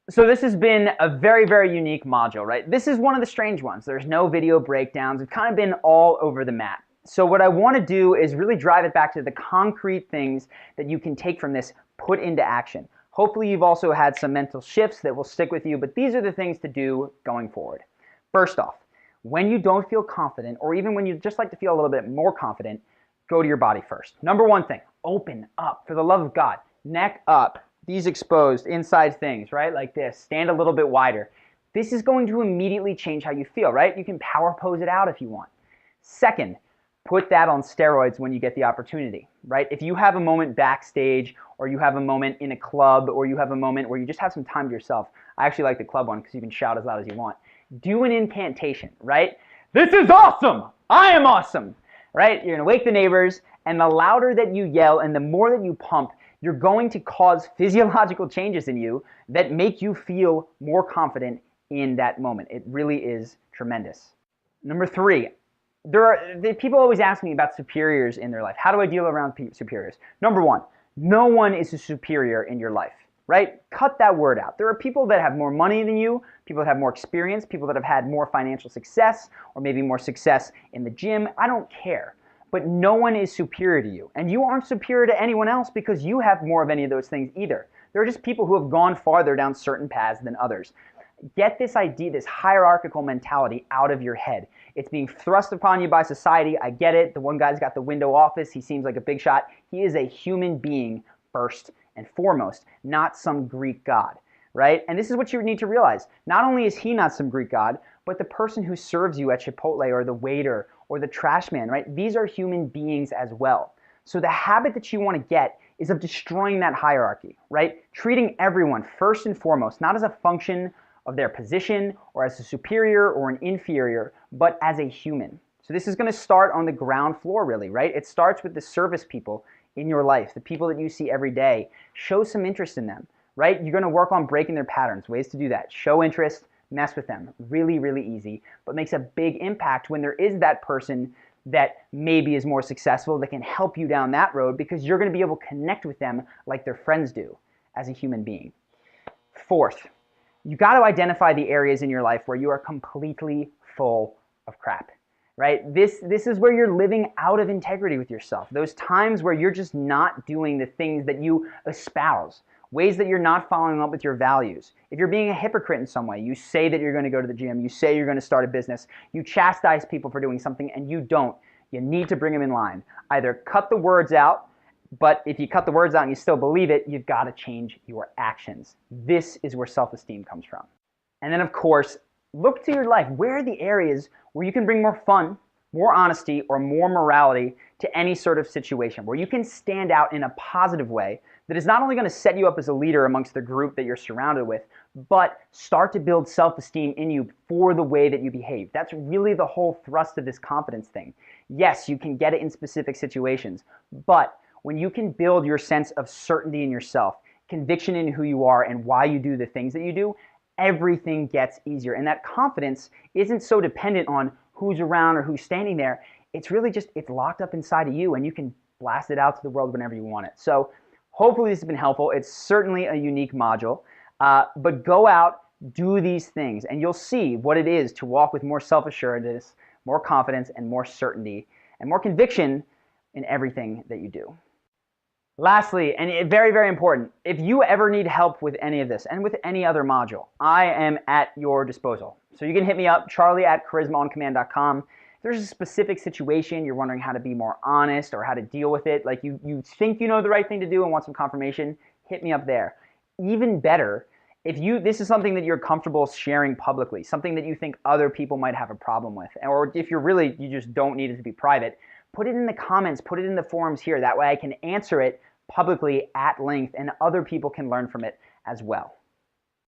So this has been a very, very unique module, right? This is one of the strange ones. There's no video breakdowns. We've kind of been all over the map. So what I want to do is really drive it back to the concrete things that you can take from this, put into action. Hopefully you've also had some mental shifts that will stick with you, but these are the things to do going forward. First off, when you don't feel confident, or even when you just like to feel a little bit more confident, go to your body first. Number one thing, open up, for the love of God. Neck up, these exposed inside things, right? Like this, stand a little bit wider. This is going to immediately change how you feel, right? You can power pose it out if you want. Second, put that on steroids when you get the opportunity, right? If you have a moment backstage, or you have a moment in a club, or you have a moment where you just have some time to yourself. I actually like the club one because you can shout as loud as you want. Do an incantation, right? This is awesome! I am awesome! Right? You're gonna wake the neighbors, and the louder that you yell and the more that you pump, you're going to cause physiological changes in you that make you feel more confident in that moment. It really is tremendous. Number three, people always ask me about superiors in their life. How do I deal around superiors? Number one, no one is a superior in your life, right? Cut that word out. There are people that have more money than you, people that have more experience, people that have had more financial success, or maybe more success in the gym. I don't care. But no one is superior to you. And you aren't superior to anyone else because you have more of any of those things either. There are just people who have gone farther down certain paths than others. Get this idea, this hierarchical mentality out of your head. It's being thrust upon you by society. I get it. The one guy's got the window office. He seems like a big shot. He is a human being first and foremost, not some Greek god, right? And this is what you need to realize. Not only is he not some Greek god, but the person who serves you at Chipotle, or the waiter, or the trash man, right? These are human beings as well. So the habit that you want to get is of destroying that hierarchy, right? Treating everyone first and foremost, not as a function of their position or as a superior or an inferior, but as a human. So this is going to start on the ground floor really, right? It starts with the service people in your life, the people that you see every day. Show some interest in them, right? You're going to work on breaking their patterns, ways to do that. Show interest, mess with them. Really, really easy, but makes a big impact when there is that person that maybe is more successful that can help you down that road because you're going to be able to connect with them like their friends do as a human being. Fourth, you got to identify the areas in your life where you are completely full of crap, right? This is where you're living out of integrity with yourself. Those times where you're just not doing the things that you espouse. Ways that you're not following up with your values. If you're being a hypocrite in some way, you say that you're going to go to the gym, you say you're going to start a business, you chastise people for doing something and you don't. You need to bring them in line. Either cut the words out, but if you cut the words out and you still believe it, you've got to change your actions. This is where self-esteem comes from. And then of course, look to your life. Where are the areas where you can bring more fun, more honesty, or more morality to any sort of situation, where you can stand out in a positive way that is not only going to set you up as a leader amongst the group that you're surrounded with, but start to build self-esteem in you for the way that you behave. That's really the whole thrust of this confidence thing. Yes, you can get it in specific situations, but when you can build your sense of certainty in yourself, conviction in who you are and why you do the things that you do, everything gets easier. And that confidence isn't so dependent on who's around or who's standing there. It's really just, it's locked up inside of you and you can blast it out to the world whenever you want it. So hopefully this has been helpful. It's certainly a unique module, but go out, do these things, and you'll see what it is to walk with more self-assuredness, more confidence, and more certainty, and more conviction in everything that you do. Lastly, and very, very important, if you ever need help with any of this and with any other module, I am at your disposal. So you can hit me up, charlie@charismaoncommand.com. If there's a specific situation you're wondering how to be more honest or how to deal with it, like you think you know the right thing to do and want some confirmation, hit me up there. Even better, if this is something that you're comfortable sharing publicly, something that you think other people might have a problem with, or if you just don't need it to be private, put it in the comments, put it in the forums here. That way I can answer it publicly at length and other people can learn from it as well.